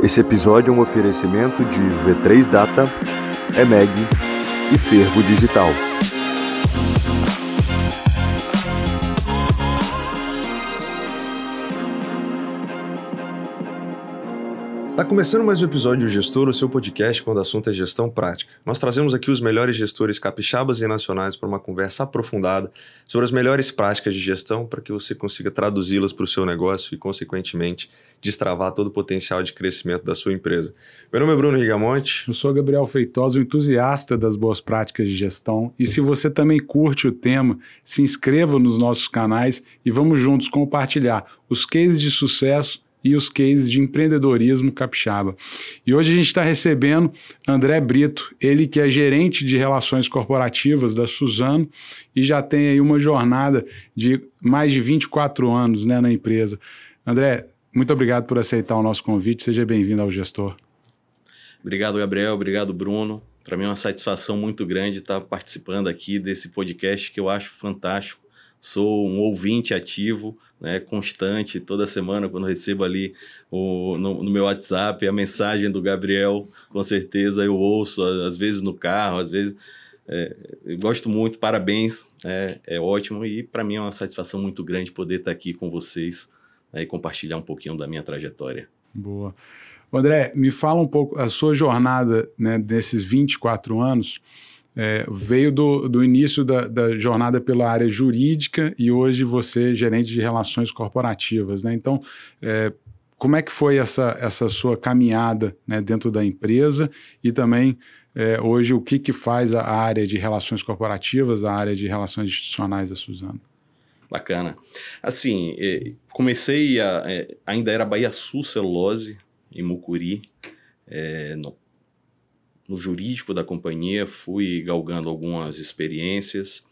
Esse episódio é um oferecimento de V3 Data, EMEG e Fervo Digital. Tá começando mais um episódio do Gestor, o seu podcast quando o assunto é gestão prática. Nós trazemos aqui os melhores gestores capixabas e nacionais para uma conversa aprofundada sobre as melhores práticas de gestão para que você consiga traduzi-las para o seu negócio e, consequentemente, destravar todo o potencial de crescimento da sua empresa. Meu nome é Bruno Rigamonte. Eu sou Gabriel Feitosa, um entusiasta das boas práticas de gestão. E se você também curte o tema, se inscreva nos nossos canais e vamos juntos compartilhar os cases de sucesso e os cases de empreendedorismo capixaba. E hoje a gente está recebendo André Brito, ele que é gerente de relações corporativas da Suzano e já tem aí uma jornada de mais de 24 anos, né, na empresa. André, muito obrigado por aceitar o nosso convite, seja bem-vindo ao Gestor. Obrigado, Gabriel, obrigado, Bruno. Para mim é uma satisfação muito grande estar participando aqui desse podcast que eu acho fantástico. Sou um ouvinte ativo, né, constante, toda semana quando recebo ali no meu WhatsApp a mensagem do Gabriel, com certeza eu ouço, às vezes no carro, às vezes eu gosto muito, parabéns, é ótimo e para mim é uma satisfação muito grande poder estar aqui com vocês, né, e compartilhar um pouquinho da minha trajetória. Boa. André, me fala um pouco, a sua jornada, né, desses 24 anos, veio do início da jornada pela área jurídica e hoje você é gerente de relações corporativas, né? Então, como é que foi essa sua caminhada, né, dentro da empresa e também hoje o que faz a área de relações corporativas, a área de relações institucionais da Suzano? Bacana. Assim, comecei, ainda era Bahia Sul Celulose, em Mucuri, no jurídico da companhia, fui galgando algumas experiências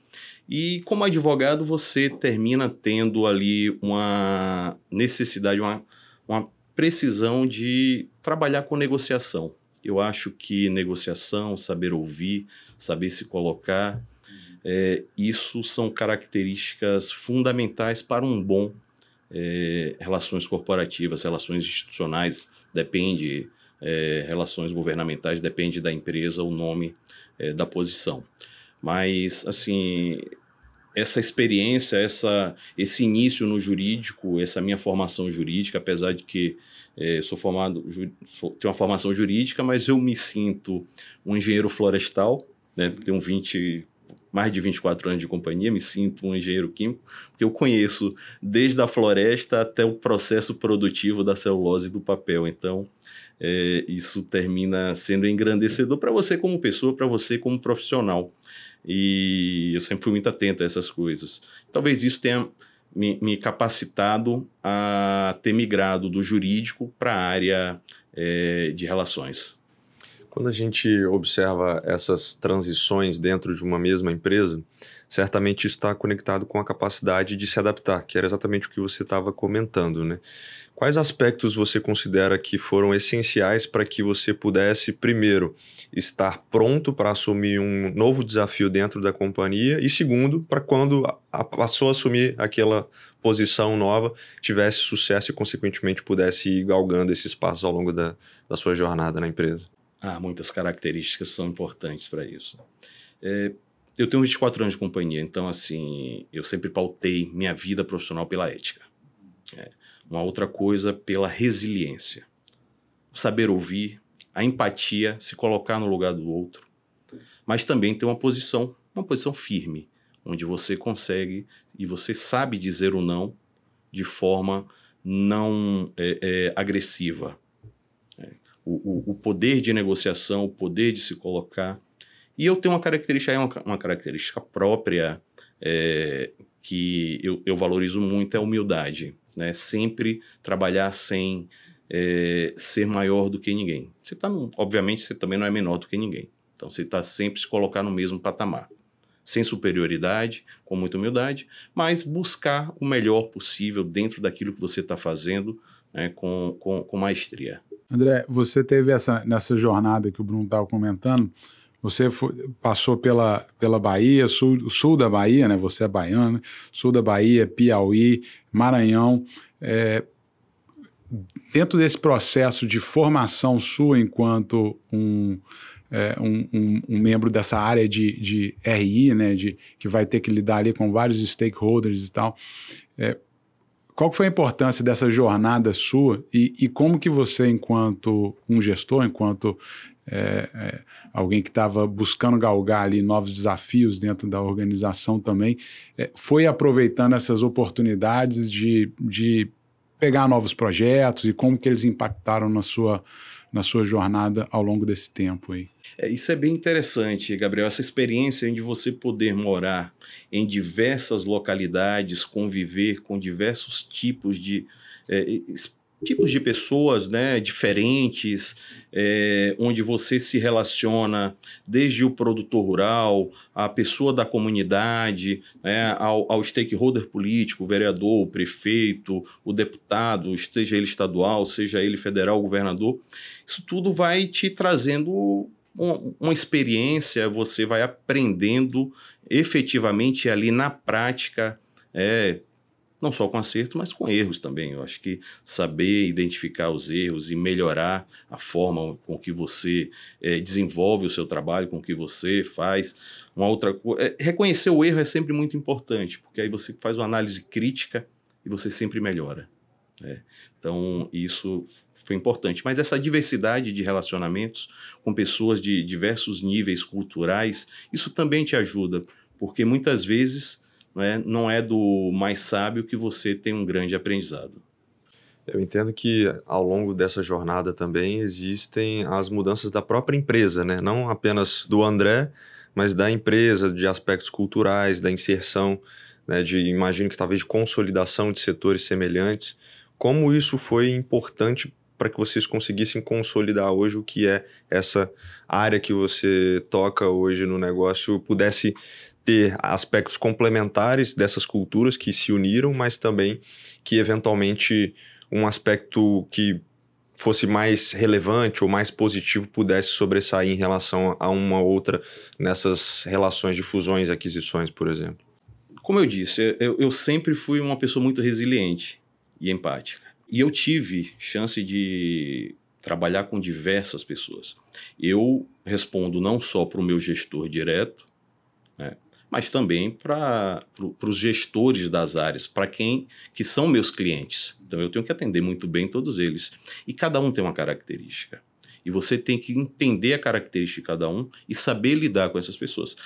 e como advogado você termina tendo ali uma necessidade, uma precisão de trabalhar com negociação. Eu acho que negociação, saber ouvir, saber se colocar, isso são características fundamentais para um bom relações corporativas, relações institucionais, depende... relações governamentais, depende da empresa, o nome da posição. Mas, assim, essa experiência, esse início no jurídico, essa minha formação jurídica, apesar de que tenho uma formação jurídica, mas eu me sinto um engenheiro florestal, né? Tenho mais de 24 anos de companhia, me sinto um engenheiro químico, porque eu conheço desde a floresta até o processo produtivo da celulose e do papel. Então, isso termina sendo engrandecedor para você como pessoa, para você como profissional. E eu sempre fui muito atento a essas coisas. Talvez isso tenha me capacitado a ter migrado do jurídico para a área de relações. Quando a gente observa essas transições dentro de uma mesma empresa, certamente isso está conectado com a capacidade de se adaptar, que era exatamente o que você estava comentando, né? Quais aspectos você considera que foram essenciais para que você pudesse, primeiro, estar pronto para assumir um novo desafio dentro da companhia e, segundo, para quando passou a assumir aquela posição nova, tivesse sucesso e, consequentemente, pudesse ir galgando esses passos ao longo da sua jornada na empresa? Muitas características são importantes para isso. Eu tenho 24 anos de companhia, então assim, eu sempre pautei minha vida profissional pela ética. Uma outra coisa pela resiliência. O saber ouvir, a empatia, se colocar no lugar do outro, mas também ter uma posição firme, onde você consegue e você sabe dizer o não de forma não agressiva. O poder de negociação, o poder de se colocar. E eu tenho uma característica própria que eu valorizo muito, é a humildade, né? Sempre trabalhar sem ser maior do que ninguém. Obviamente, você também não é menor do que ninguém. Então, você está sempre se colocar no mesmo patamar. Sem superioridade, com muita humildade, mas buscar o melhor possível dentro daquilo que você está fazendo, né, com maestria. André, você teve nessa jornada que o Bruno estava comentando, você passou pela Bahia, sul da Bahia, né? Você é baiano, sul da Bahia, Piauí, Maranhão. dentro desse processo de formação sua enquanto um membro dessa área de RI, né, que vai ter que lidar ali com vários stakeholders e tal, qual que foi a importância dessa jornada sua e como que você, enquanto um gestor, enquanto alguém que estava buscando galgar ali novos desafios dentro da organização também, foi aproveitando essas oportunidades de pegar novos projetos e como que eles impactaram na sua jornada ao longo desse tempo aí? Isso é bem interessante, Gabriel, essa experiência de você poder morar em diversas localidades, conviver com diversos tipos de pessoas, né, diferentes, onde você se relaciona desde o produtor rural, a pessoa da comunidade, né, ao stakeholder político, o vereador, o prefeito, o deputado, seja ele estadual, seja ele federal, o governador. Isso tudo vai te trazendo uma experiência, você vai aprendendo efetivamente ali na prática, não só com acerto, mas com erros também. Eu acho que saber identificar os erros e melhorar a forma com que você desenvolve o seu trabalho, com que você faz. Reconhecer o erro é sempre muito importante, porque aí você faz uma análise crítica e você sempre melhora. Então, isso foi importante. Mas essa diversidade de relacionamentos com pessoas de diversos níveis culturais, isso também te ajuda, porque muitas vezes não é do mais sábio que você tem um grande aprendizado. Eu entendo que ao longo dessa jornada também existem as mudanças da própria empresa, né? Não apenas do André, mas da empresa, de aspectos culturais, da inserção, né? Imagino que talvez de consolidação de setores semelhantes. Como isso foi importante para que vocês conseguissem consolidar hoje o que é essa área que você toca hoje no negócio, pudesse ter aspectos complementares dessas culturas que se uniram, mas também que eventualmente um aspecto que fosse mais relevante ou mais positivo pudesse sobressair em relação a uma outra nessas relações de fusões e aquisições, por exemplo. Como eu disse, eu sempre fui uma pessoa muito resiliente e empática. E eu tive chance de trabalhar com diversas pessoas. Eu respondo não só para o meu gestor direto, né, mas também para os gestores das áreas, para quem que são meus clientes. Então eu tenho que atender muito bem todos eles. E cada um tem uma característica. E você tem que entender a característica de cada um e saber lidar com essas pessoas.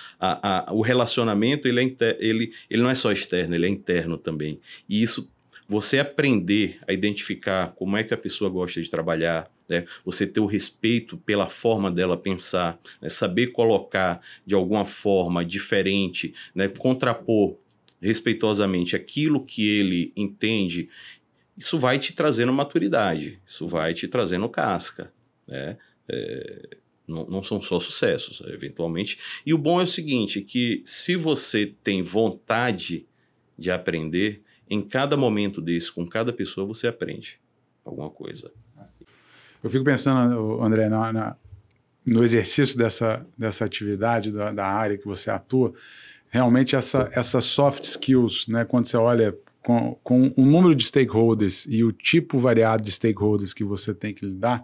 O relacionamento ele não é só externo, ele é interno também. E isso, você aprender a identificar como é que a pessoa gosta de trabalhar, né? Você ter o respeito pela forma dela pensar, né? Saber colocar de alguma forma diferente, né? Contrapor respeitosamente aquilo que ele entende, isso vai te trazendo maturidade, isso vai te trazendo casca, né? Não são só sucessos, eventualmente. E o bom é o seguinte, que se você tem vontade de aprender, em cada momento desse, com cada pessoa, você aprende alguma coisa. Eu fico pensando, André, no exercício dessa atividade, da área que você atua, realmente essas soft skills, né, quando você olha com o número de stakeholders e o tipo variado de stakeholders que você tem que lidar,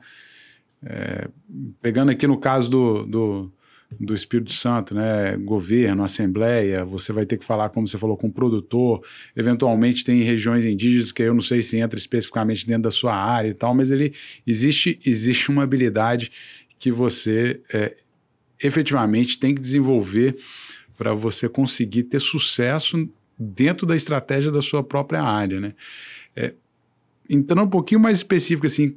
pegando aqui no caso do Espírito Santo, né, governo, assembleia, você vai ter que falar, como você falou, com o produtor, eventualmente tem regiões indígenas que eu não sei se entra especificamente dentro da sua área e tal, mas existe uma habilidade que você efetivamente tem que desenvolver para você conseguir ter sucesso dentro da estratégia da sua própria área, né? Entrando um pouquinho mais específico, assim,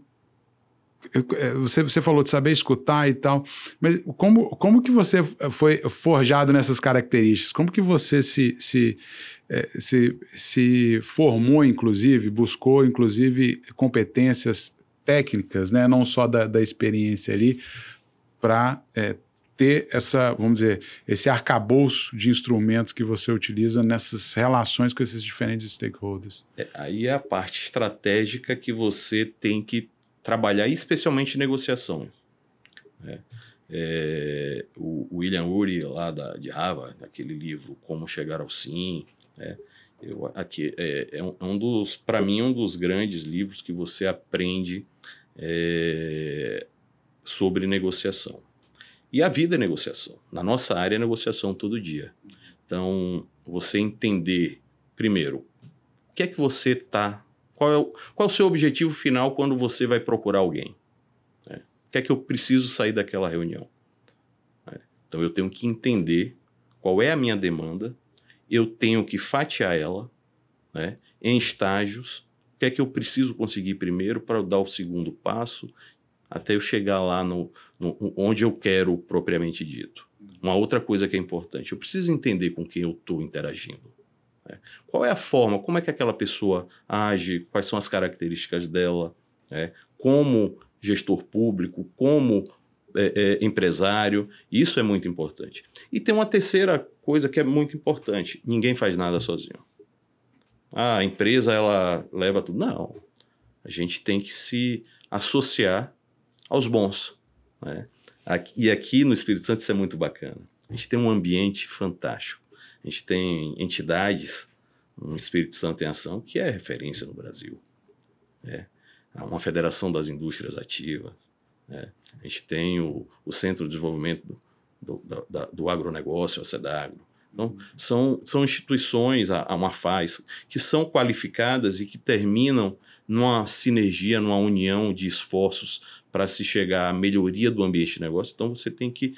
você falou de saber escutar e tal, mas como que você foi forjado nessas características? Como que você se formou, inclusive, buscou, inclusive, competências técnicas, né? Não só da experiência ali, para ter vamos dizer, esse arcabouço de instrumentos que você utiliza nessas relações com esses diferentes stakeholders? Aí é a parte estratégica que você tem que trabalhar, especialmente negociação. O William Ury, lá de Harvard, naquele livro Como Chegar ao Sim, Aqui para mim, um dos grandes livros que você aprende sobre negociação. E a vida é negociação. Na nossa área é negociação todo dia. Então, você entender, primeiro, o que é que você está... Qual é o seu objetivo final quando você vai procurar alguém? O que é que eu preciso sair daquela reunião? Então, eu tenho que entender qual é a minha demanda, eu tenho que fatiar ela, em estágios, o que é que eu preciso conseguir primeiro para dar o segundo passo, até eu chegar lá onde eu quero propriamente dito. Uma outra coisa que é importante, eu preciso entender com quem eu estou interagindo. Qual é a forma, como é que aquela pessoa age, quais são as características dela, como gestor público, como empresário, isso é muito importante. E tem uma terceira coisa que é muito importante, ninguém faz nada sozinho. A empresa, ela leva tudo. Não, a gente tem que se associar aos bons. E aqui no Espírito Santo isso é muito bacana. A gente tem um ambiente fantástico. A gente tem entidades, um Espírito Santo em Ação, que é referência no Brasil. Uma Federação das Indústrias Ativas. A gente tem o Centro de Desenvolvimento do Agronegócio, a CEDAGRO. Então, são instituições, a Mafaz, que são qualificadas e que terminam numa sinergia, numa união de esforços para se chegar à melhoria do ambiente de negócio. Então, você tem que,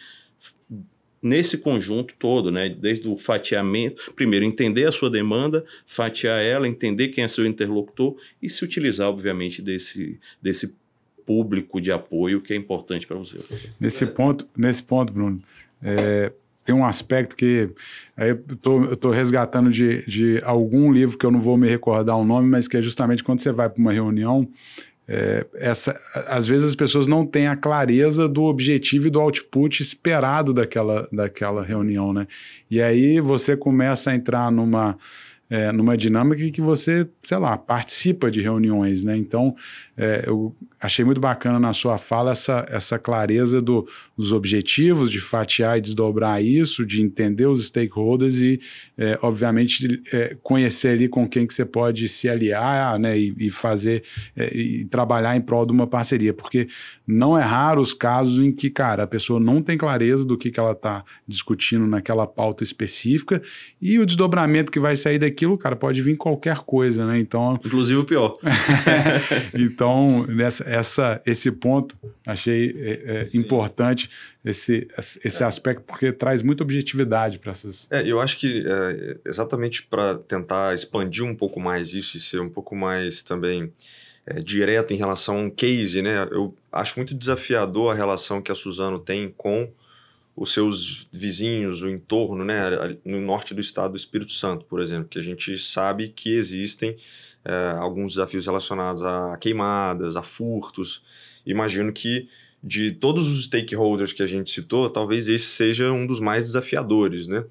nesse conjunto todo, desde o fatiamento, primeiro entender a sua demanda, fatiar ela, entender quem é seu interlocutor e se utilizar, obviamente, desse público de apoio que é importante para você. Nesse ponto, Bruno, tem um aspecto que eu estou resgatando de algum livro que eu não vou me recordar o nome, mas que é justamente quando você vai para uma reunião, às vezes as pessoas não têm a clareza do objetivo e do output esperado daquela reunião, né? E aí você começa a entrar numa dinâmica que você, sei lá, participa de reuniões, né? Então, eu achei muito bacana na sua fala essa clareza dos objetivos, de fatiar e desdobrar isso, de entender os stakeholders e, obviamente, conhecer ali com quem que você pode se aliar, né? E fazer, e trabalhar em prol de uma parceria, porque não é raro os casos em que, cara, a pessoa não tem clareza do que ela está discutindo naquela pauta específica e o desdobramento que vai sair daquilo, cara, pode vir qualquer coisa, né? Então, inclusive o pior. Então, esse ponto, achei importante esse aspecto, porque traz muita objetividade para essas... Eu acho que exatamente para tentar expandir um pouco mais isso e ser um pouco mais também direto em relação a um case, né? Eu acho muito desafiador a relação que a Suzano tem com os seus vizinhos, o entorno, né? No norte do estado do Espírito Santo, por exemplo, que a gente sabe que existem alguns desafios relacionados a queimadas, a furtos. Imagino que de todos os stakeholders que a gente citou, talvez esse seja um dos mais desafiadores, né?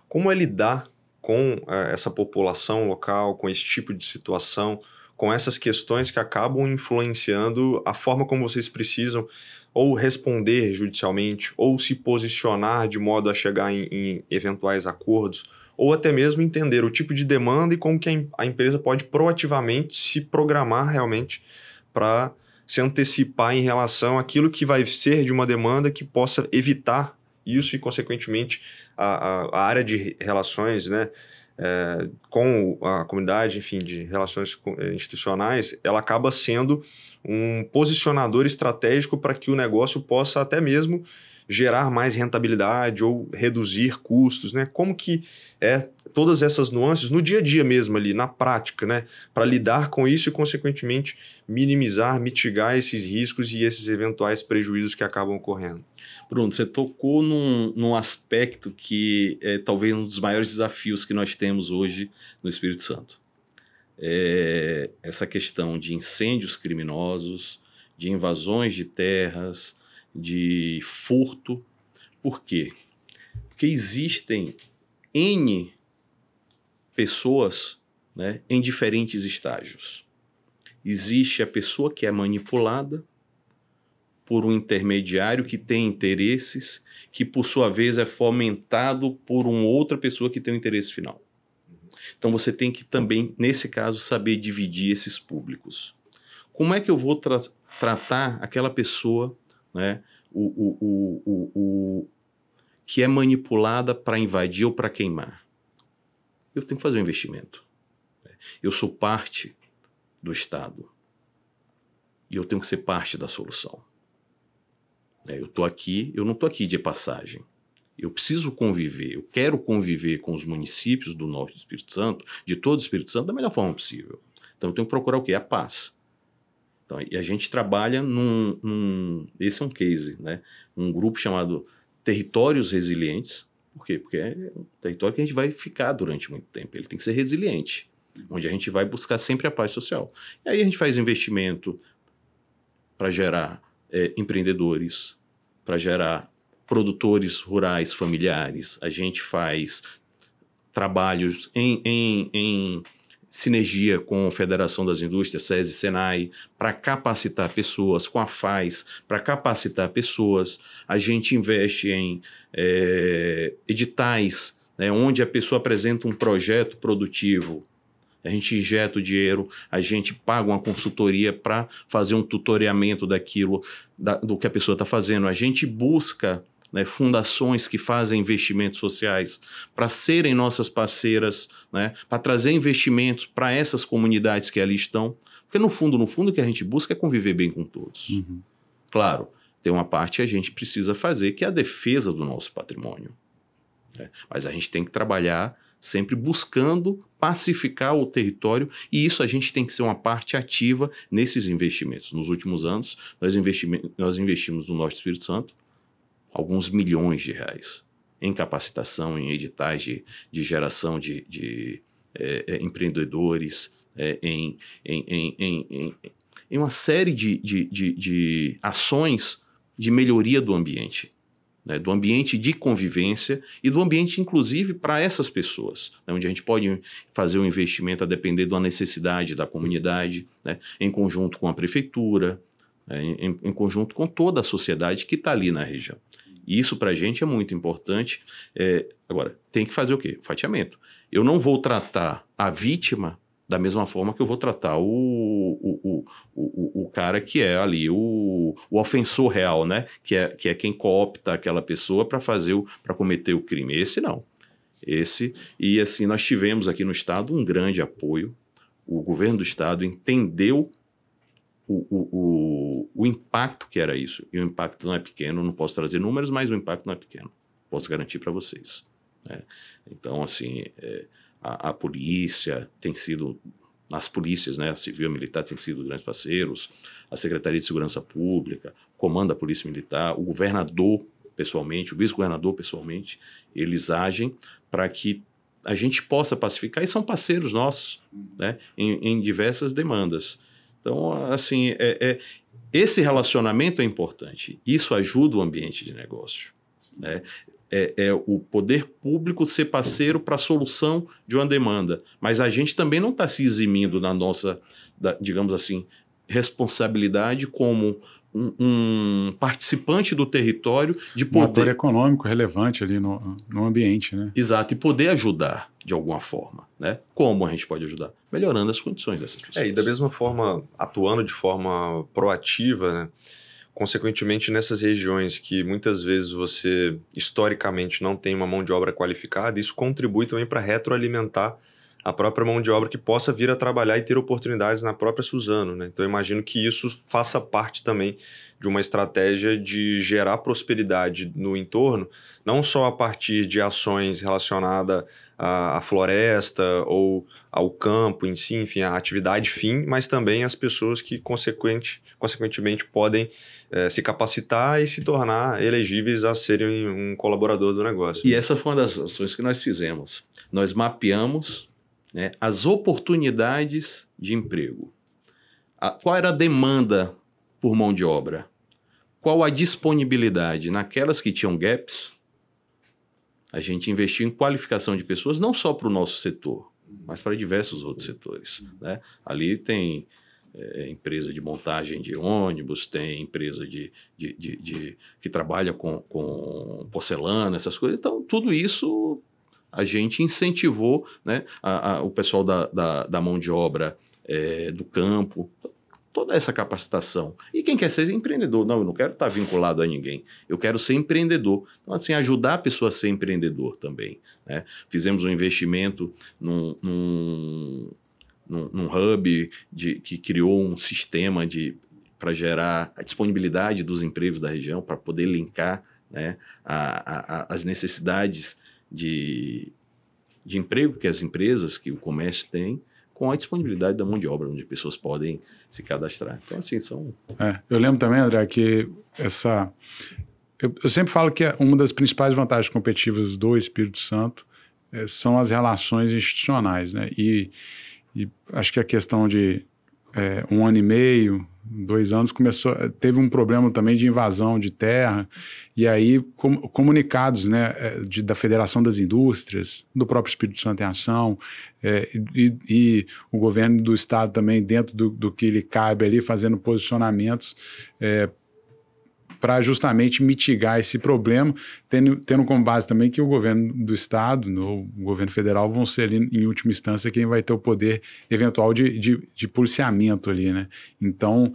Como é lidar com essa população local, com esse tipo de situação, com essas questões que acabam influenciando a forma como vocês precisam ou responder judicialmente, ou se posicionar de modo a chegar em eventuais acordos, ou até mesmo entender o tipo de demanda e como que a empresa pode proativamente se programar realmente para se antecipar em relação àquilo que vai ser de uma demanda que possa evitar isso e, consequentemente, a área de relações, né, com a comunidade, enfim, de relações institucionais, ela acaba sendo um posicionador estratégico para que o negócio possa até mesmo gerar mais rentabilidade ou reduzir custos, né? Como que todas essas nuances no dia a dia mesmo ali, na prática, né? Para lidar com isso e, consequentemente, minimizar, mitigar esses riscos e esses eventuais prejuízos que acabam ocorrendo. Bruno, você tocou num aspecto que é talvez um dos maiores desafios que nós temos hoje no Espírito Santo. Essa questão de incêndios criminosos, de invasões de terras, de furto. Por quê? Porque existem N pessoas, né, em diferentes estágios. Existe a pessoa que é manipulada por um intermediário que tem interesses, que por sua vez é fomentado por uma outra pessoa que tem um interesse final. Então você tem que também, nesse caso, saber dividir esses públicos. Como é que eu vou tratar aquela pessoa, né, que é manipulada para invadir ou para queimar? Eu tenho que fazer um investimento. Eu sou parte do Estado e eu tenho que ser parte da solução. Eu tô aqui, eu não estou aqui de passagem. Eu preciso conviver, eu quero conviver com os municípios do Norte do Espírito Santo, de todo o Espírito Santo, da melhor forma possível. Então eu tenho que procurar o quê? A paz. Então, e a gente trabalha esse é um case, né? Um grupo chamado Territórios Resilientes. Por quê? Porque é um território que a gente vai ficar durante muito tempo. Ele tem que ser resiliente, onde a gente vai buscar sempre a paz social. E aí a gente faz investimento para gerar empreendedores, para gerar produtores rurais familiares. A gente faz trabalhos em sinergia com a Federação das Indústrias, SESI e Senai, para capacitar pessoas, com a FAES, para capacitar pessoas. A gente investe em editais, né, onde a pessoa apresenta um projeto produtivo. A gente injeta o dinheiro, a gente paga uma consultoria para fazer um tutoriamento daquilo, do que a pessoa está fazendo. A gente busca, né, fundações que fazem investimentos sociais para serem nossas parceiras, né, para trazer investimentos para essas comunidades que ali estão. Porque no fundo, o que a gente busca é conviver bem com todos. Uhum. Claro, tem uma parte que a gente precisa fazer, que é a defesa do nosso patrimônio. Né? Mas a gente tem que trabalhar sempre buscando pacificar o território, e isso a gente tem que ser uma parte ativa nesses investimentos. Nos últimos anos, nós investimos no Norte do Espírito Santo alguns milhões de reais em capacitação, em editais de geração de empreendedores, em uma série de ações de melhoria do ambiente. Né, do ambiente de convivência e do ambiente, inclusive, para essas pessoas, né, onde a gente pode fazer um investimento a depender da necessidade da comunidade, né, em conjunto com a prefeitura, em conjunto com toda a sociedade que está ali na região. E isso, para a gente, é muito importante. Agora, tem que fazer o quê? Fatiamento. Eu não vou tratar a vítima da mesma forma que eu vou tratar o cara que é ali o ofensor real, né? Que é quem coopta aquela pessoa para cometer o crime. Esse não. E assim, nós tivemos aqui no Estado um grande apoio. O governo do Estado entendeu o impacto que era isso. E o impacto não é pequeno, não posso trazer números, mas o impacto não é pequeno. Posso garantir para vocês. Né? Então, assim, a polícia tem sido, as polícias, né, a civil e a militar têm sido grandes parceiros, a Secretaria de Segurança Pública, o comando da Polícia Militar, o governador pessoalmente, o vice-governador pessoalmente, eles agem para que a gente possa pacificar, e são parceiros nossos, né, em diversas demandas. Então, assim, esse relacionamento é importante. Isso ajuda o ambiente de negócio, né? O poder público ser parceiro para a solução de uma demanda. Mas a gente também não está se eximindo na nossa, digamos assim, responsabilidade como um participante do território de poder... Um ator econômico relevante ali no ambiente, né? Exato, e poder ajudar de alguma forma, né? Como a gente pode ajudar? Melhorando as condições dessas pessoas. E da mesma forma, atuando de forma proativa, né? Consequentemente, nessas regiões que muitas vezes você, historicamente, não tem uma mão de obra qualificada, isso contribui também para retroalimentar a própria mão de obra que possa vir a trabalhar e ter oportunidades na própria Suzano, né? Então, eu imagino que isso faça parte também de uma estratégia de gerar prosperidade no entorno, não só a partir de ações relacionadas à floresta ou ao campo em si, enfim, a atividade fim, mas também as pessoas que, consequentemente, podem se capacitar e se tornar elegíveis a serem um colaborador do negócio. E essa foi uma das ações que nós fizemos. Nós mapeamos, né, as oportunidades de emprego. Qual era a demanda por mão de obra? Qual a disponibilidade? Naquelas que tinham gaps, a gente investiu em qualificação de pessoas, não só para o nosso setor, mas para diversos outros setores. Né? Ali tem empresa de montagem de ônibus, tem empresa que trabalha com porcelana, essas coisas. Então, tudo isso a gente incentivou, né, o pessoal da mão de obra do campo, toda essa capacitação. E quem quer ser empreendedor? Não, eu não quero estar vinculado a ninguém. Eu quero ser empreendedor. Então, assim, ajudar a pessoa a ser empreendedor também, né? Fizemos um investimento num hub que criou um sistema para gerar a disponibilidade dos empregos da região, para poder linkar, né, as necessidades de emprego que as empresas, que o comércio tem, com a disponibilidade da mão de obra, onde pessoas podem se cadastrar. Então, assim, são... Eu lembro também, André, que eu sempre falo que uma das principais vantagens competitivas do Espírito Santo são as relações institucionais, né? E acho que a questão de 1 ano e meio, 2 anos, teve um problema também de invasão de terra, e aí comunicados, né, da Federação das Indústrias, do próprio Espírito Santo em Ação, e o governo do estado também, dentro do que lhe cabe ali, fazendo posicionamentos para justamente mitigar esse problema, tendo como base também que o governo do estado, o governo federal, vão ser ali, em última instância, quem vai ter o poder eventual de policiamento ali, né? Então,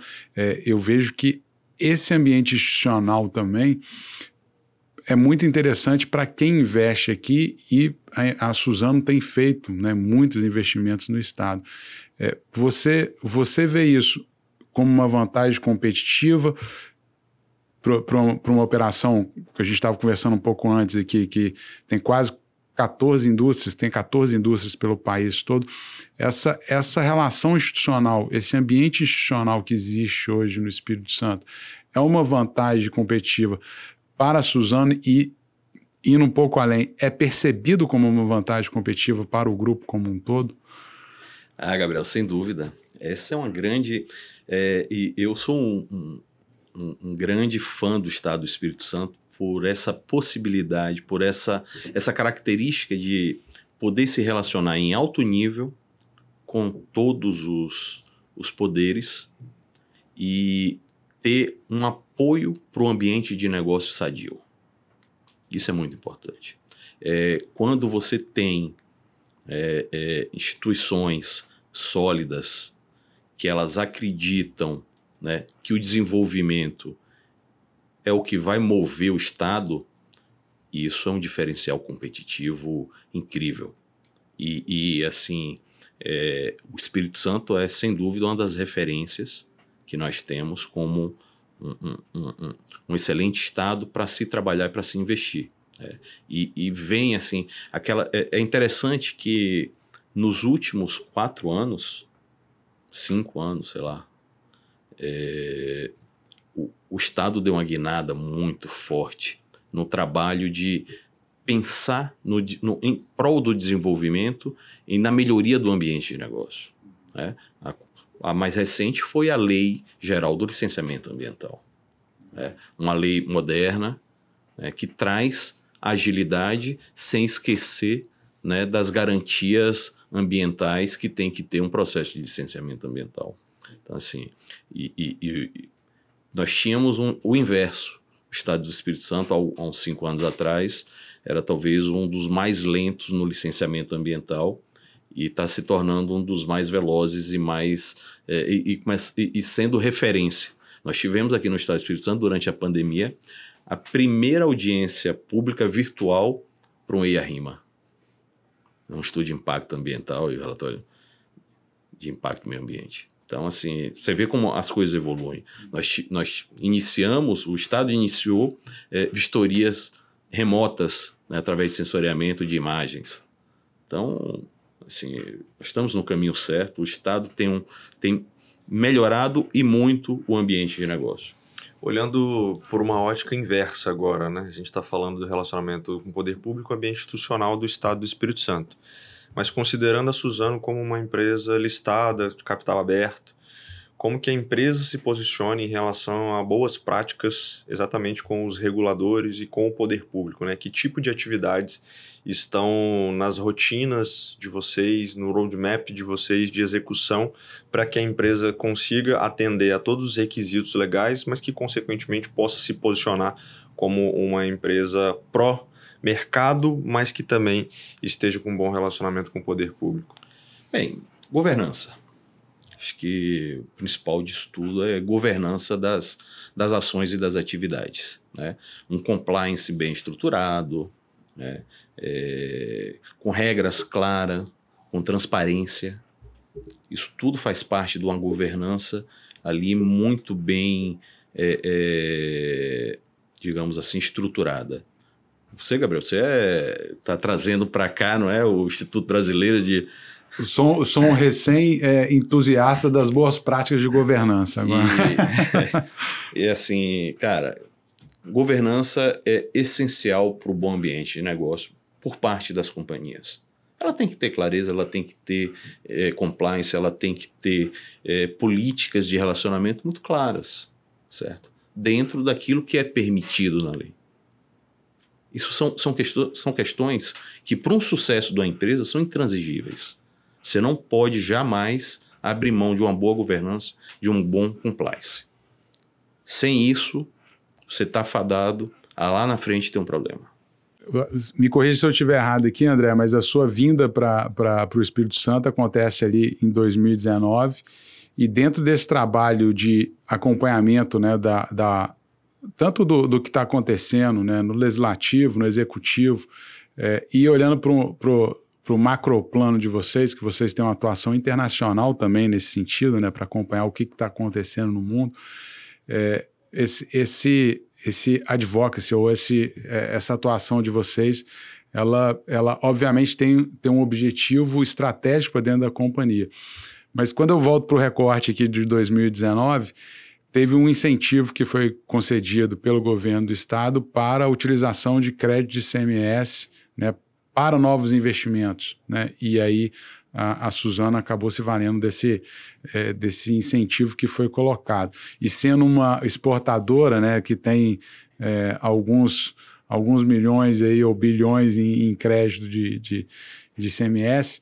eu vejo que esse ambiente institucional também é muito interessante para quem investe aqui, e a Suzano tem feito, né, muitos investimentos no estado. Você vê isso como uma vantagem competitiva para uma operação que a gente estava conversando um pouco antes aqui, que tem quase 14 indústrias pelo país todo. Essa relação institucional, esse ambiente institucional que existe hoje no Espírito Santo é uma vantagem competitiva para a Suzano, e indo um pouco além, é percebido como uma vantagem competitiva para o grupo como um todo? Gabriel, sem dúvida. Essa é uma grande... e eu sou um grande fã do Estado do Espírito Santo por essa possibilidade, por essa característica de poder se relacionar em alto nível com todos os poderes e ter um apoio para o ambiente de negócio sadio. Isso é muito importante. Quando você tem instituições sólidas que elas acreditam, né, que o desenvolvimento é o que vai mover o Estado, isso é um diferencial competitivo incrível. E assim, o Espírito Santo é, sem dúvida, uma das referências que nós temos como um excelente Estado para se trabalhar e para se investir. E vem assim, é interessante que nos últimos 4 anos, 5 anos, sei lá, o Estado deu uma guinada muito forte no trabalho de pensar em prol do desenvolvimento e na melhoria do ambiente de negócio. A mais recente foi a Lei Geral do Licenciamento Ambiental. Uma lei moderna, que traz agilidade sem esquecer, né, das garantias ambientais que tem que ter um processo de licenciamento ambiental. Então, assim, nós tínhamos o inverso. O Estado do Espírito Santo, há uns 5 anos atrás, era talvez um dos mais lentos no licenciamento ambiental e está se tornando um dos mais velozes e sendo referência. Nós tivemos aqui no Estado do Espírito Santo, durante a pandemia, a primeira audiência pública virtual para um EIA-RIMA. Um estudo de impacto ambiental e relatório de impacto do meio ambiente. Então, assim, você vê como as coisas evoluem. Nós iniciamos, o Estado iniciou vistorias remotas, né, através de sensoriamento de imagens. Então, assim, estamos no caminho certo. O Estado tem melhorado e muito o ambiente de negócio. Olhando por uma ótica inversa agora, né? A gente está falando do relacionamento com o poder público e ambiente institucional do Estado do Espírito Santo. Mas considerando a Suzano como uma empresa listada, de capital aberto, como que a empresa se posiciona em relação a boas práticas exatamente com os reguladores e com o poder público, né? Que tipo de atividades estão nas rotinas de vocês, no roadmap de vocês de execução, para que a empresa consiga atender a todos os requisitos legais, mas que consequentemente possa se posicionar como uma empresa mercado, mas que também esteja com um bom relacionamento com o poder público? Bem, governança. Acho que o principal disso tudo é governança das ações e das atividades, né? Um compliance bem estruturado, né? Com regras claras, com transparência. Isso tudo faz parte de uma governança ali muito bem, digamos assim, estruturada. Você, Gabriel, você está trazendo para cá, não é, o Instituto Brasileiro de... Sou um recém-entusiasta das boas práticas de governança agora. E assim, cara, governança é essencial para o bom ambiente de negócio por parte das companhias. Ela tem que ter clareza, ela tem que ter compliance, ela tem que ter políticas de relacionamento muito claras, certo? Dentro daquilo que é permitido na lei. Isso são questões que, para um sucesso da empresa, são intransigíveis. Você não pode jamais abrir mão de uma boa governança, de um bom compliance. Sem isso, você está fadado a lá na frente ter um problema. Me corrija se eu estiver errado aqui, André, mas a sua vinda para o Espírito Santo acontece ali em 2019 e dentro desse trabalho de acompanhamento, né, tanto do que está acontecendo, né, no legislativo, no executivo, e olhando para o macroplano de vocês, que vocês têm uma atuação internacional também nesse sentido, né, para acompanhar o que está acontecendo no mundo, esse advocacy ou essa atuação de vocês, ela obviamente tem um objetivo estratégico dentro da companhia. Mas quando eu volto para o recorte aqui de 2019, teve um incentivo que foi concedido pelo governo do estado para a utilização de crédito de ICMS, né, para novos investimentos, né? E aí a Suzano acabou se valendo desse incentivo que foi colocado. E sendo uma exportadora, né, que tem alguns milhões aí, ou bilhões em crédito de ICMS,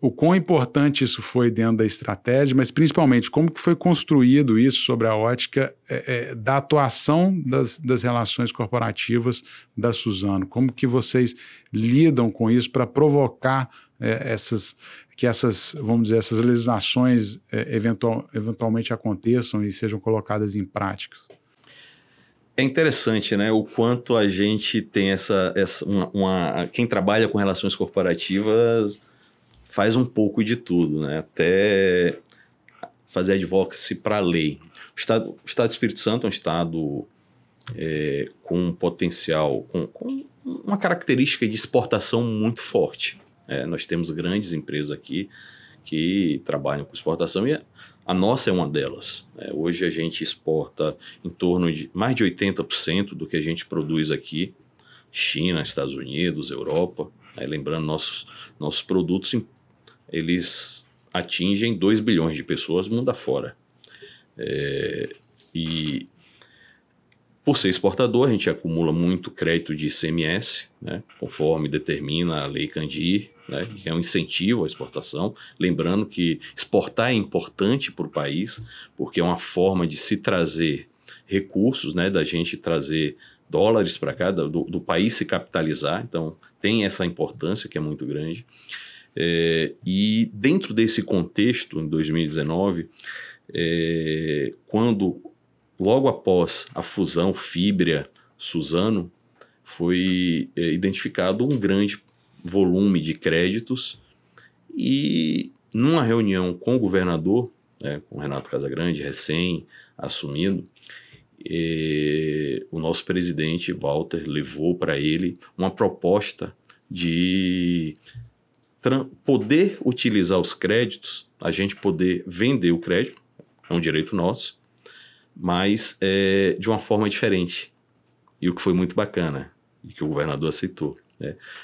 o quão importante isso foi dentro da estratégia, mas principalmente como que foi construído isso sobre a ótica da atuação das relações corporativas da Suzano. Como que vocês lidam com isso para provocar essas legislações eventualmente aconteçam e sejam colocadas em práticas? É interessante, né? O quanto a gente tem quem trabalha com relações corporativas faz um pouco de tudo, né? Até fazer advocacy para a lei. O Estado do Espírito Santo é um estado com um potencial, com uma característica de exportação muito forte. Nós temos grandes empresas aqui que trabalham com exportação e a nossa é uma delas. Hoje a gente exporta em torno de mais de 80% do que a gente produz aqui. China, Estados Unidos, Europa. Lembrando, nossos produtos, eles atingem 2 bilhões de pessoas mundo afora. E por ser exportador, a gente acumula muito crédito de ICMS, né, conforme determina a Lei Candir, né, que é um incentivo à exportação. Lembrando que exportar é importante para o país, porque é uma forma de se trazer recursos, né, da gente trazer dólares para cá, do país se capitalizar. Então, tem essa importância que é muito grande. E dentro desse contexto, em 2019, quando logo após a fusão Fibria-Suzano, foi identificado um grande volume de créditos e numa reunião com o governador, com o Renato Casagrande, recém-assumido, o nosso presidente, Walter, levou para ele uma proposta de poder utilizar os créditos, a gente poder vender o crédito, é um direito nosso, mas de uma forma diferente. E o que foi muito bacana, e que o governador aceitou,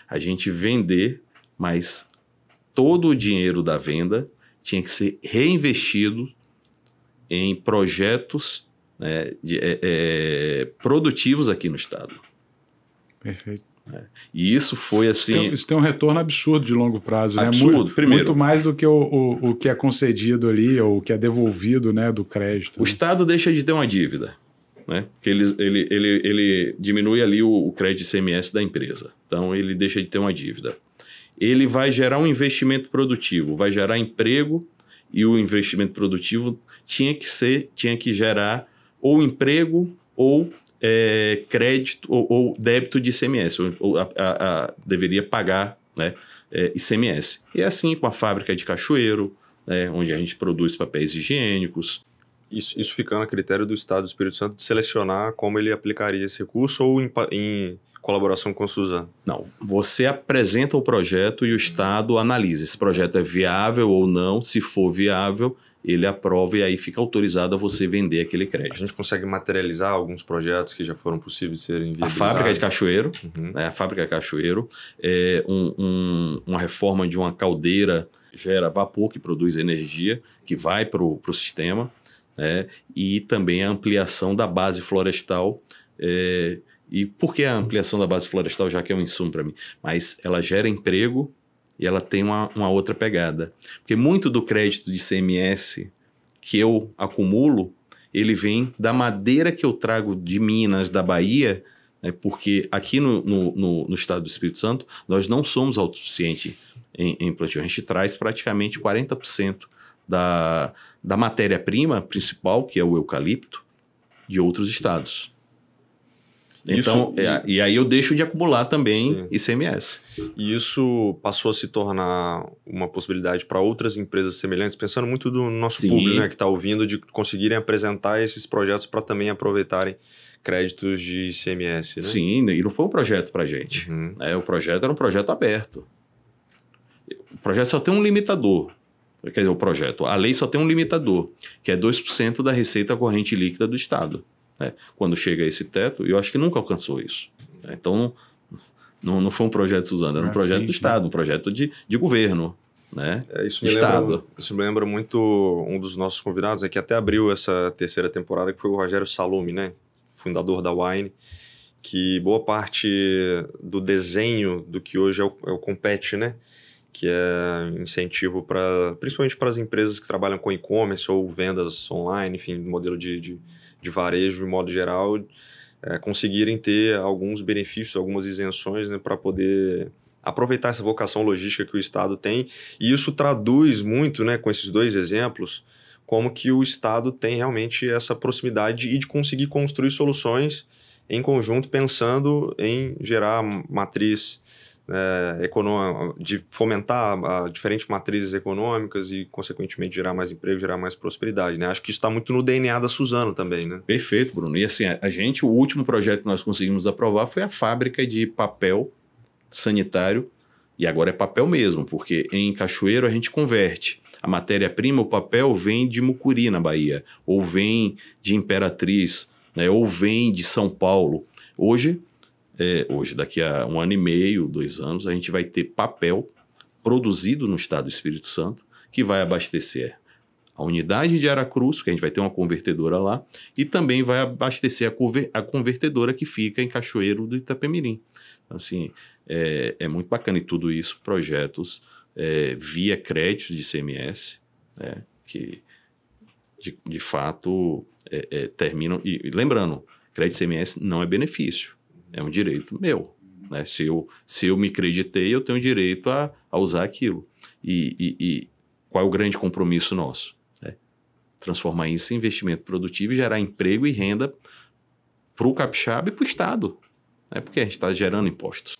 a gente vender, mas todo o dinheiro da venda tinha que ser reinvestido em projetos produtivos aqui no estado. Perfeito. E isso foi assim... Isso tem um retorno absurdo de longo prazo. Absurdo, né? Primeiro. Muito mais do que o que é concedido ali, ou o que é devolvido, né, do crédito. O Estado deixa de ter uma dívida. né? Porque ele diminui ali o crédito ICMS da empresa. Então, ele deixa de ter uma dívida. Ele vai gerar um investimento produtivo, vai gerar emprego, e o investimento produtivo tinha que gerar ou emprego ou crédito ou débito de ICMS, deveria pagar, né, ICMS. E é assim com a fábrica de Cachoeiro, né, onde a gente produz papéis higiênicos. Isso ficando a critério do Estado do Espírito Santo de selecionar como ele aplicaria esse recurso ou em colaboração com a Suzano? Não, você apresenta o projeto e o Estado analisa. Esse projeto é viável ou não. Se for viável, ele aprova e aí fica autorizado a você vender aquele crédito. A gente consegue materializar alguns projetos que já foram possíveis de serem viabilizados? A fábrica de Cachoeiro, né, a fábrica de Cachoeiro, uma reforma de uma caldeira gera vapor que produz energia, que vai para o sistema, né, e também a ampliação da base florestal. E por que a ampliação da base florestal, já que é um insumo para mim? Mas ela gera emprego e ela tem uma outra pegada. Porque muito do crédito de ICMS que eu acumulo, ele vem da madeira que eu trago de Minas, da Bahia, né, porque aqui no estado do Espírito Santo, nós não somos autossuficientes em plantio. A gente traz praticamente 40% da matéria-prima principal, que é o eucalipto, de outros estados. Então, e aí eu deixo de acumular também ICMS. E isso passou a se tornar uma possibilidade para outras empresas semelhantes, pensando muito do nosso público, né, que está ouvindo, de conseguirem apresentar esses projetos para também aproveitarem créditos de ICMS, né? Sim, e não foi um projeto para a gente. O projeto era um projeto aberto. O projeto só tem um limitador. Quer dizer, a lei só tem um limitador, que é 2% da receita corrente líquida do Estado. Quando chega a esse teto, eu acho que nunca alcançou isso. Então, não foi um projeto Suzano, era um projeto do Estado, um projeto de governo, né? Isso me lembra muito um dos nossos convidados, que até abriu essa terceira temporada, que foi o Rogério Salumi, né? Fundador da Wine, que boa parte do desenho do que hoje é o Compete, né? Que é incentivo principalmente para as empresas que trabalham com e-commerce ou vendas online, enfim, modelo de varejo de modo geral, conseguirem ter alguns benefícios, algumas isenções, né, para poder aproveitar essa vocação logística que o Estado tem. E isso traduz muito, né, com esses dois exemplos, como que o Estado tem realmente essa proximidade e de conseguir construir soluções em conjunto, pensando em gerar matriz de fomentar diferentes matrizes econômicas e, consequentemente, gerar mais emprego, gerar mais prosperidade, né? Acho que isso está muito no DNA da Suzano também, né? Perfeito, Bruno. E assim, o último projeto que nós conseguimos aprovar foi a fábrica de papel sanitário, e agora é papel mesmo, porque em Cachoeiro a gente converte. A matéria-prima, o papel, vem de Mucuri, na Bahia, ou vem de Imperatriz, né? Ou vem de São Paulo. Hoje, daqui a 1 ano e meio, 2 anos, a gente vai ter papel produzido no estado do Espírito Santo que vai abastecer a unidade de Aracruz, que a gente vai ter uma convertedora lá, e também vai abastecer a convertedora que fica em Cachoeiro do Itapemirim. Então, assim, é muito bacana. E tudo isso, projetos via créditos de ICMS, né, que de fato terminam. E lembrando, crédito de ICMS não é benefício. É um direito meu, né? Se eu me acreditei, eu tenho direito a usar aquilo. E qual é o grande compromisso nosso? Transformar isso em investimento produtivo e gerar emprego e renda para o capixaba e para o Estado, né? Porque a gente está gerando impostos.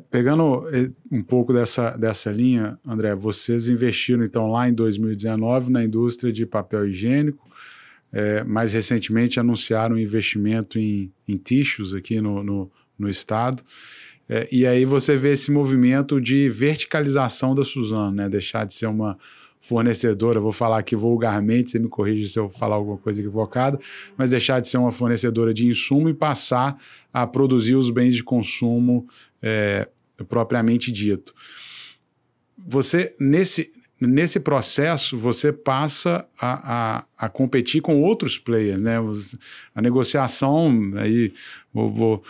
Pegando um pouco dessa linha, André, vocês investiram então lá em 2019 na indústria de papel higiênico. Mais recentemente anunciaram um investimento em tissues aqui no estado, e aí você vê esse movimento de verticalização da Suzano, né? Deixar de ser uma fornecedora, vou falar aqui vulgarmente, você me corrige se eu falar alguma coisa equivocada, mas deixar de ser uma fornecedora de insumo e passar a produzir os bens de consumo propriamente dito. Você, nesse processo, você passa a competir com outros players, né? A negociação, aí vou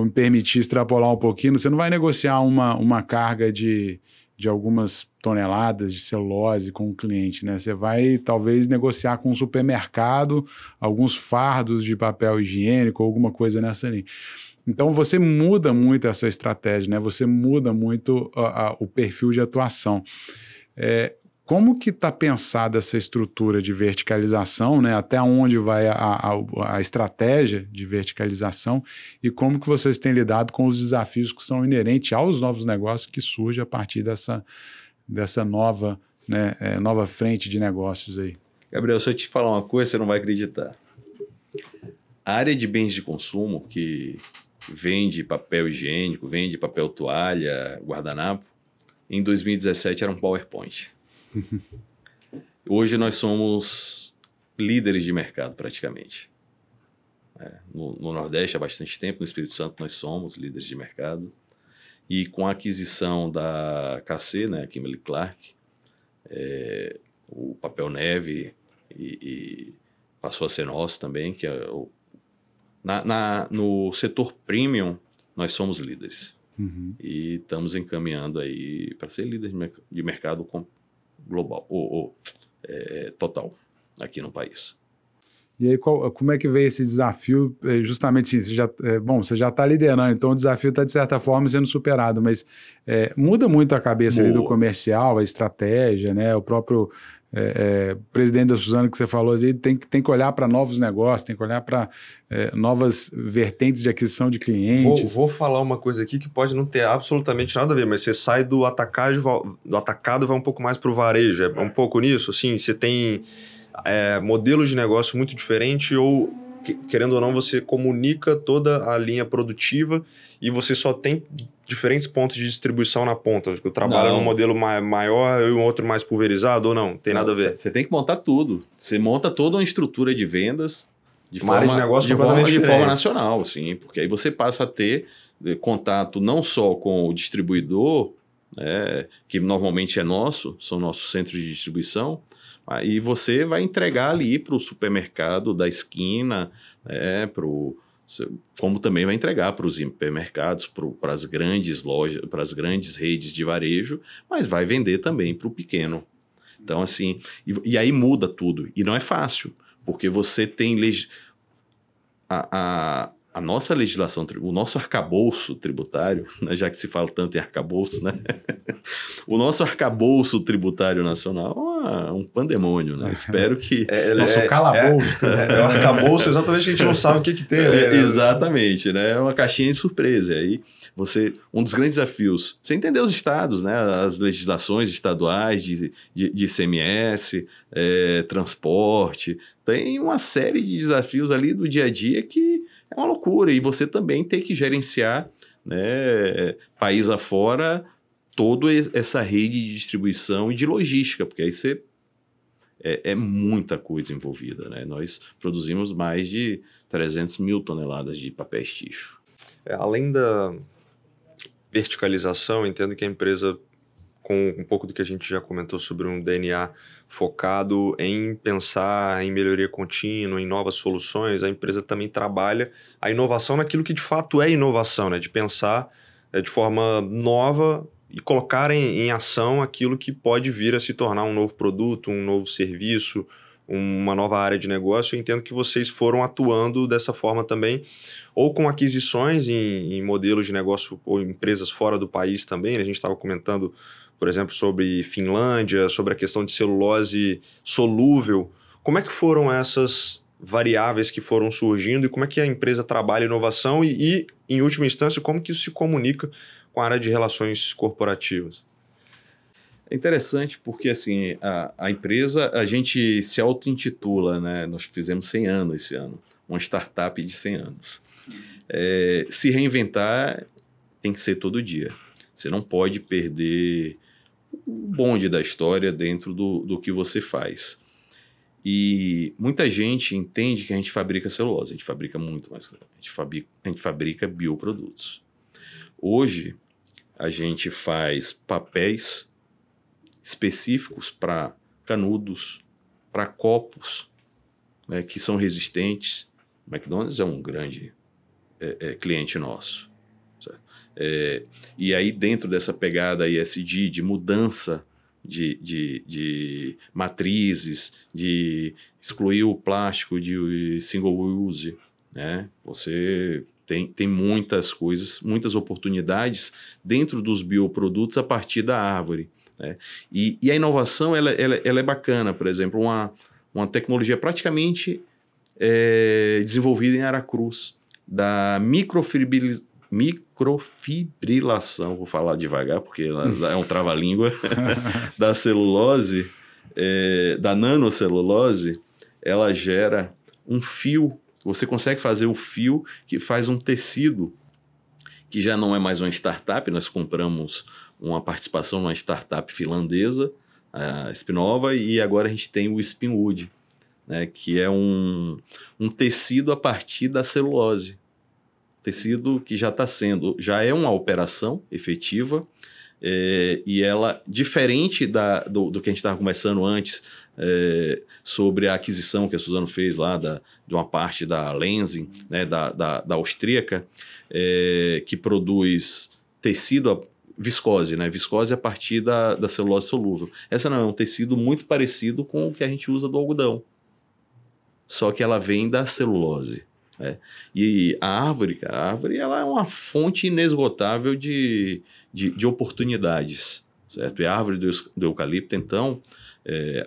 me permitir extrapolar um pouquinho, você não vai negociar uma carga de algumas toneladas de celulose com o cliente, né? Você vai talvez negociar com um supermercado alguns fardos de papel higiênico ou alguma coisa nessa linha. Então você muda muito essa estratégia, né? Você muda muito o perfil de atuação. Como que está pensada essa estrutura de verticalização, né? Até onde vai a estratégia de verticalização e como que vocês têm lidado com os desafios que são inerentes aos novos negócios que surgem a partir dessa nova, né, nova frente de negócios aí? Gabriel, se eu te falar uma coisa, você não vai acreditar. A área de bens de consumo, que vende papel higiênico, vende papel toalha, guardanapo, em 2017 era um PowerPoint. Hoje nós somos líderes de mercado praticamente. No Nordeste há bastante tempo, no Espírito Santo nós somos líderes de mercado. E com a aquisição da KC, né, Kimberly-Clark, o papel neve e passou a ser nosso também, que é no setor premium nós somos líderes. Uhum. E estamos encaminhando aí para ser líder de mercado global, total, aqui no país. E aí, como é que veio esse desafio? Justamente assim, você já está liderando, então o desafio está, de certa forma, sendo superado, mas muda muito a cabeça ali do comercial, a estratégia, né? O próprio presidente da Suzano que você falou ali tem que olhar para novos negócios, tem que olhar para novas vertentes de aquisição de clientes. Vou falar uma coisa aqui que pode não ter absolutamente nada a ver, mas você sai do atacado e vai um pouco mais para o varejo. É um pouco nisso, assim, você tem modelos de negócio muito diferentes ou, querendo ou não, você comunica toda a linha produtiva e você só tem diferentes pontos de distribuição na ponta. Eu trabalho num modelo maior e um outro mais pulverizado ou não? Tem nada a ver. Você tem que montar tudo. Você monta toda uma estrutura de vendas de forma nacional, sim, porque aí você passa a ter contato não só com o distribuidor, que normalmente é são nossos centros de distribuição, e você vai entregar ali para o supermercado da esquina, como também vai entregar para os hipermercados, para as grandes lojas, para as grandes redes de varejo, mas vai vender também para o pequeno. Então, assim, e aí muda tudo. E não é fácil, porque você tem a nossa legislação, o nosso arcabouço tributário, né, já que se fala tanto em arcabouço, né? O nosso arcabouço tributário nacional é um pandemônio, né? Espero que... Nosso calabouço. É o arcabouço, exatamente, a gente não sabe o que tem. Exatamente, né? É uma caixinha de surpresa. E aí, um dos grandes desafios, você entender os estados, né? As legislações estaduais de ICMS, transporte, tem uma série de desafios ali do dia a dia que é uma loucura, e você também tem que gerenciar, né, país afora, toda essa rede de distribuição e de logística, porque aí é muita coisa envolvida, né? Nós produzimos mais de 300 mil toneladas de papéis ticho. Além da verticalização, entendo que a empresa, com um pouco do que a gente já comentou sobre um DNA focado em pensar em melhoria contínua, em novas soluções, a empresa também trabalha a inovação naquilo que de fato é inovação, né? De pensar de forma nova e colocar em ação aquilo que pode vir a se tornar um novo produto, um novo serviço, uma nova área de negócio. Eu entendo que vocês foram atuando dessa forma também, ou com aquisições em modelos de negócio ou empresas fora do país também, né? A gente estava comentando, por exemplo, sobre Finlândia, sobre a questão de celulose solúvel. Como é que foram essas variáveis que foram surgindo e como é que a empresa trabalha inovação e em última instância, como que isso se comunica com a área de relações corporativas? É interessante porque, assim, a empresa, a gente se auto-intitula, né? Nós fizemos 100 anos esse ano, uma startup de 100 anos. Se reinventar tem que ser todo dia. Você não pode perder o bonde da história dentro do que você faz. E muita gente entende que a gente fabrica celulose, a gente fabrica muito mais. A gente fabrica bioprodutos. Hoje, a gente faz papéis específicos para canudos, para copos, né, que são resistentes. O McDonald's é um grande cliente nosso. E aí, dentro dessa pegada ESG de mudança de matrizes, de excluir o plástico de single use, né? Você tem muitas coisas, muitas oportunidades dentro dos bioprodutos a partir da árvore, né? E a inovação ela é bacana. Por exemplo, uma tecnologia praticamente desenvolvida em Aracruz, da microfibrilação, vou falar devagar porque é um trava-língua, da celulose, da nanocelulose. Ela gera um fio. Você consegue fazer o fio que faz um tecido, que já não é mais uma startup. Nós compramos uma participação numa startup finlandesa, a Spinova, e agora a gente tem o Spinwood, né, que é um tecido a partir da celulose. Tecido que já é uma operação efetiva, e ela, diferente do que a gente estava conversando antes, sobre a aquisição que a Suzano fez lá de uma parte da Lenzing, né, da austríaca, que produz tecido, viscose, né? Viscose a partir da celulose solúvel. Essa não é um tecido muito parecido com o que a gente usa do algodão, só que ela vem da celulose. E a árvore ela é uma fonte inesgotável de oportunidades, certo? E a árvore do eucalipto, então,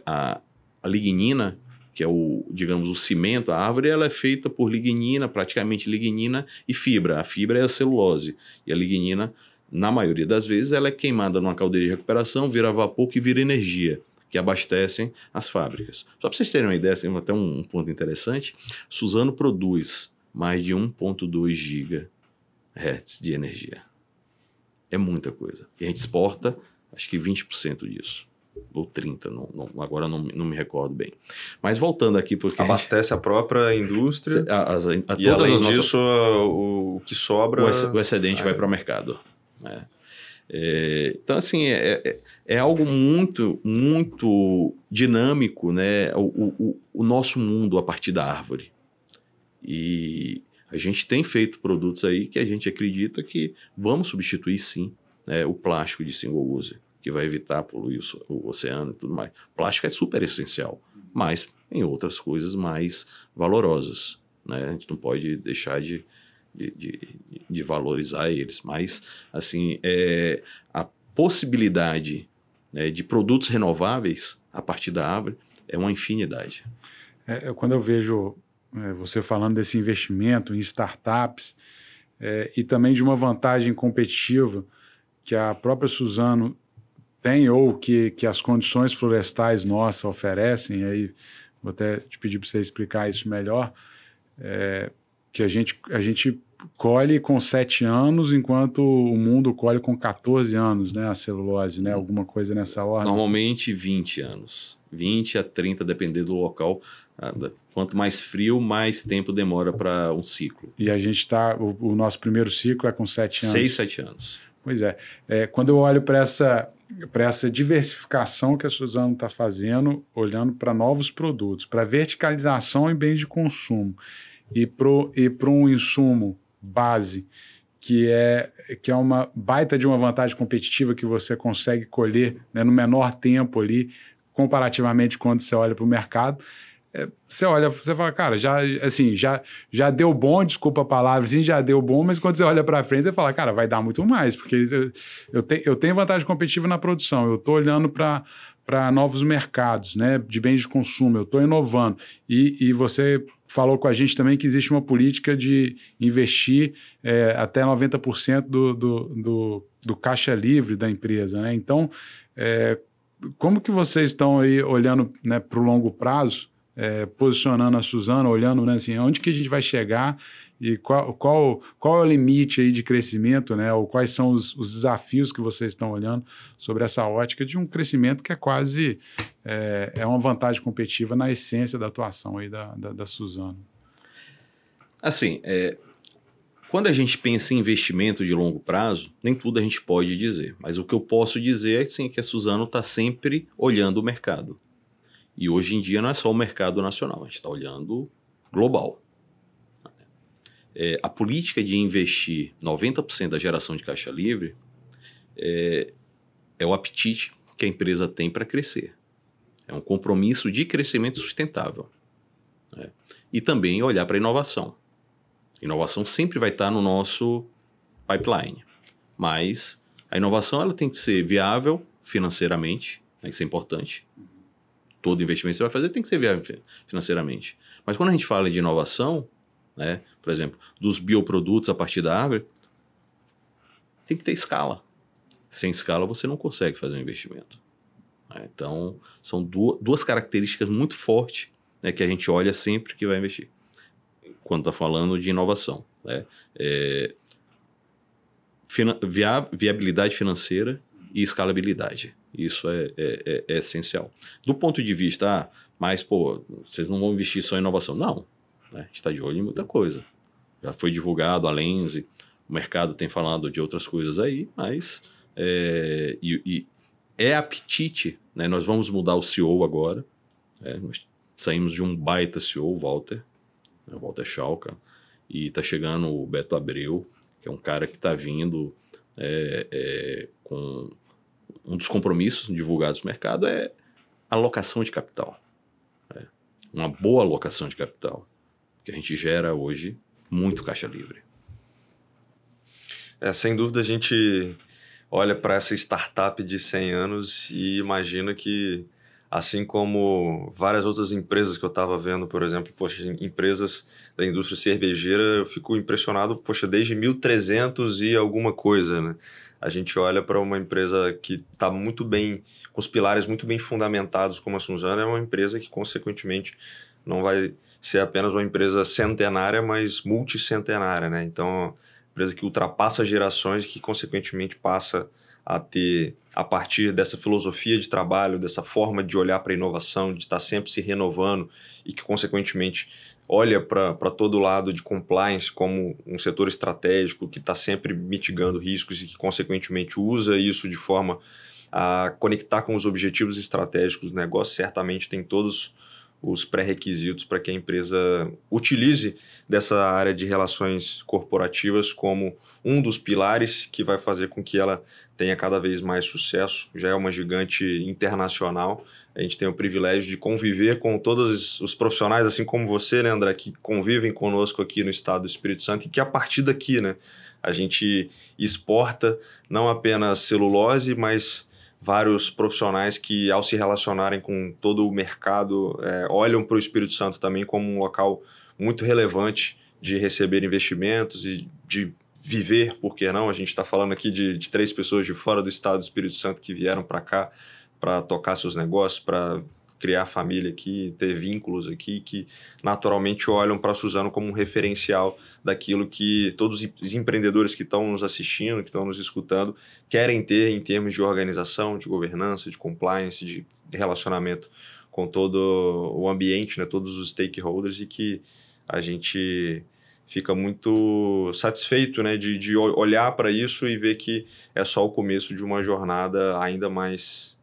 a lignina, que é digamos, o cimento, a árvore ela é feita por lignina, praticamente lignina e fibra. A fibra é a celulose, e a lignina, na maioria das vezes, ela é queimada numa caldeira de recuperação, vira vapor que vira energia, que abastecem as fábricas. Só para vocês terem uma ideia, assim, até um ponto interessante, Suzano produz mais de 1,2 GHz de energia. É muita coisa. E a gente exporta, acho que 20% disso. Ou 30%, agora não me recordo bem. Mas voltando aqui, porque... Abastece a própria indústria, e todas além as nossas... disso, o que sobra... O excedente vai para o mercado. Então, assim, é algo muito, muito dinâmico, né? O nosso mundo a partir da árvore. E a gente tem feito produtos aí que a gente acredita que vamos substituir, sim, né, o plástico de single use, que vai evitar poluir o oceano e tudo mais. Plástico é super essencial, mas em outras coisas mais valorosas, né? A gente não pode deixar de valorizar eles, mas assim, a possibilidade, né, de produtos renováveis a partir da árvore é uma infinidade. Quando eu vejo você falando desse investimento em startups e também de uma vantagem competitiva que a própria Suzano tem, ou que as condições florestais nossas oferecem, aí vou até te pedir para você explicar isso melhor, que a gente colhe com 7 anos, enquanto o mundo colhe com 14 anos, né, a celulose, né, alguma coisa nessa ordem. Normalmente 20 anos, 20 a 30, dependendo do local. Quanto mais frio, mais tempo demora para um ciclo. E a gente o nosso primeiro ciclo é com 7 anos. 6, 7 anos. Pois quando eu olho para essa diversificação que a Suzano está fazendo, olhando para novos produtos, para verticalização em bens de consumo, e para um insumo base que é uma baita de uma vantagem competitiva que você consegue colher, né, no menor tempo ali, comparativamente quando você olha para o mercado, você olha, você fala, cara, já deu bom, desculpa a palavra, sim, já deu bom, mas quando você olha para frente, você fala, cara, vai dar muito mais, porque eu tenho vantagem competitiva na produção, eu estou olhando para novos mercados, né, de bens de consumo, eu estou inovando, e você falou com a gente também que existe uma política de investir até 90% do caixa livre da empresa, né? Então, como que vocês estão aí olhando, né, para o longo prazo, posicionando a Suzano, olhando, né, assim, onde que a gente vai chegar e qual é o limite aí de crescimento, né, ou quais são os desafios que vocês estão olhando sobre essa ótica de um crescimento que é quase uma vantagem competitiva na essência da atuação aí da Suzano. Assim, quando a gente pensa em investimento de longo prazo, nem tudo a gente pode dizer, mas o que eu posso dizer é sim, que a Suzano está sempre olhando o mercado. E hoje em dia não é só o mercado nacional, a gente está olhando global. A política de investir 90% da geração de caixa livre é o apetite que a empresa tem para crescer. É um compromisso de crescimento sustentável. Né? E também olhar para a inovação. Inovação sempre vai estar no nosso pipeline, mas a inovação ela tem que ser viável financeiramente, né? Isso é importante. Todo investimento que você vai fazer tem que ser viável financeiramente. Mas quando a gente fala de inovação, né, por exemplo, dos bioprodutos a partir da árvore, tem que ter escala. Sem escala você não consegue fazer um investimento. Né? Então, são duas características muito fortes, né, que a gente olha sempre que vai investir, quando está falando de inovação. Né? Viabilidade financeira e escalabilidade. Isso é essencial. Do ponto de vista, mas, pô, vocês não vão investir só em inovação. Não. Né? A gente está de olho em muita coisa. Já foi divulgado a Lenze, o mercado tem falado de outras coisas aí, mas é apetite. Né? Nós vamos mudar o CEO agora. Nós saímos de um baita CEO, o Walter Schalka, e está chegando o Beto Abreu, que é um cara que está vindo com um dos compromissos divulgados no mercado é alocação de capital. Uma boa alocação de capital, que a gente gera hoje muito caixa livre. Sem dúvida a gente olha para essa startup de 100 anos e imagina que, assim como várias outras empresas que eu estava vendo, por exemplo, empresas da indústria cervejeira, eu fico impressionado, desde 1300 e alguma coisa, né? A gente olha para uma empresa que está muito bem, com os pilares muito bem fundamentados, como a Suzano, é uma empresa que, consequentemente, não vai ser apenas uma empresa centenária, mas multicentenária, né? Então, uma empresa que ultrapassa gerações e que, consequentemente, passa a ter, a partir dessa filosofia de trabalho, dessa forma de olhar para a inovação, de estar sempre se renovando e que, consequentemente, olha para todo lado de compliance como um setor estratégico que está sempre mitigando riscos e que, consequentemente, usa isso de forma a conectar com os objetivos estratégicos do negócio, certamente tem todos os pré-requisitos para que a empresa utilize dessa área de relações corporativas como um dos pilares que vai fazer com que ela tenha cada vez mais sucesso. Já é uma gigante internacional. A gente tem o privilégio de conviver com todos os profissionais, assim como você, né, André, que convivem conosco aqui no estado do Espírito Santo e que a partir daqui, né, a gente exporta não apenas celulose, mas vários profissionais que, ao se relacionarem com todo o mercado, olham para o Espírito Santo também como um local muito relevante de receber investimentos e de viver, por que não? A gente está falando aqui de 3 pessoas de fora do estado do Espírito Santo que vieram para cá para tocar seus negócios, para criar família aqui, ter vínculos aqui, que naturalmente olham para a Suzano como um referencial daquilo que todos os empreendedores que estão nos assistindo, que estão nos escutando, querem ter em termos de organização, de governança, de compliance, de relacionamento com todo o ambiente, né, todos os stakeholders, e que a gente fica muito satisfeito, né, de olhar para isso e ver que é só o começo de uma jornada ainda mais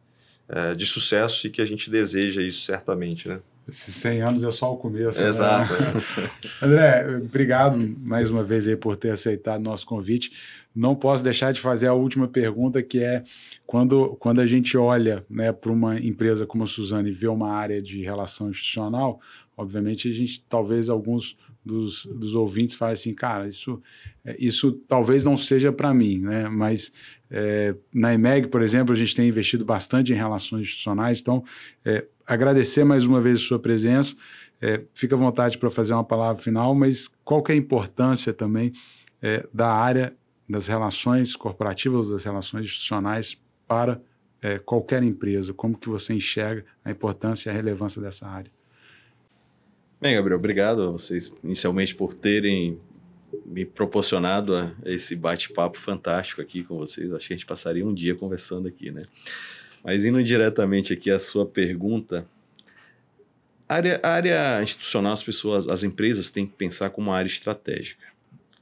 de sucesso e que a gente deseja isso certamente, né? Esses 100 anos é só o começo. Exato. Né? André, obrigado mais uma vez aí por ter aceitado o nosso convite. Não posso deixar de fazer a última pergunta, que é quando a gente olha, né, para uma empresa como a Suzano e vê uma área de relação institucional, obviamente a gente, talvez alguns dos ouvintes falem assim, cara, isso talvez não seja para mim, né? Mas na EMEG, por exemplo, a gente tem investido bastante em relações institucionais, então agradecer mais uma vez a sua presença, fica à vontade para fazer uma palavra final, mas qual que é a importância também da área das relações corporativas, das relações institucionais para qualquer empresa? Como que você enxerga a importância e a relevância dessa área? Bem, Gabriel, obrigado a vocês inicialmente por terem me proporcionado esse bate-papo fantástico aqui com vocês. Acho que a gente passaria um dia conversando aqui, né? Mas indo diretamente aqui à sua pergunta, a área institucional, as empresas têm que pensar como uma área estratégica,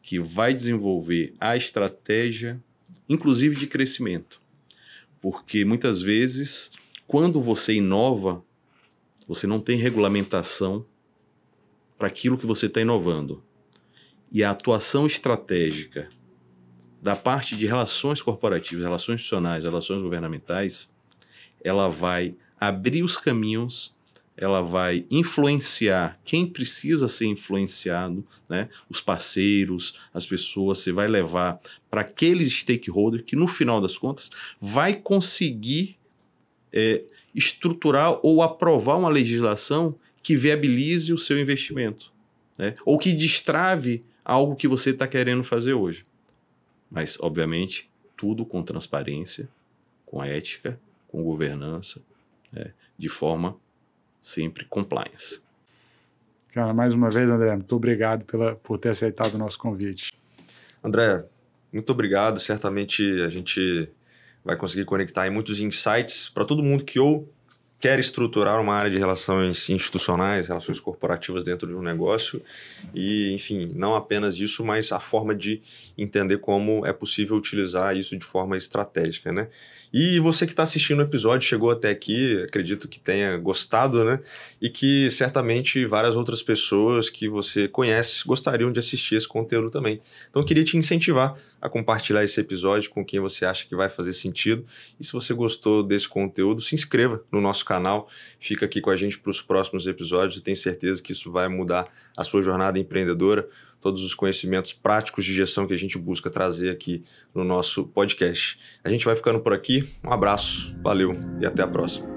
que vai desenvolver a estratégia, inclusive de crescimento. Porque muitas vezes, quando você inova, você não tem regulamentação para aquilo que você está inovando. E a atuação estratégica da parte de relações corporativas, relações institucionais, relações governamentais, ela vai abrir os caminhos, ela vai influenciar quem precisa ser influenciado, né? Os parceiros, as pessoas, você vai levar para aquele stakeholder que, no final das contas, vai conseguir estruturar ou aprovar uma legislação que viabilize o seu investimento, né? Ou que destrave algo que você está querendo fazer hoje. Mas, obviamente, tudo com transparência, com ética, com governança, né? De forma sempre compliance. Cara, mais uma vez, André, muito obrigado por ter aceitado o nosso convite. André, muito obrigado. Certamente a gente vai conseguir conectar aí muitos insights para todo mundo que ou quer estruturar uma área de relações institucionais, relações corporativas dentro de um negócio e, enfim, não apenas isso, mas a forma de entender como é possível utilizar isso de forma estratégica, né? E você que está assistindo o episódio, chegou até aqui, acredito que tenha gostado, né? E que certamente várias outras pessoas que você conhece gostariam de assistir esse conteúdo também. Então eu queria te incentivar a compartilhar esse episódio com quem você acha que vai fazer sentido. E se você gostou desse conteúdo, se inscreva no nosso canal, fica aqui com a gente para os próximos episódios e tenho certeza que isso vai mudar a sua jornada empreendedora, todos os conhecimentos práticos de gestão que a gente busca trazer aqui no nosso podcast. A gente vai ficando por aqui, um abraço, valeu e até a próxima.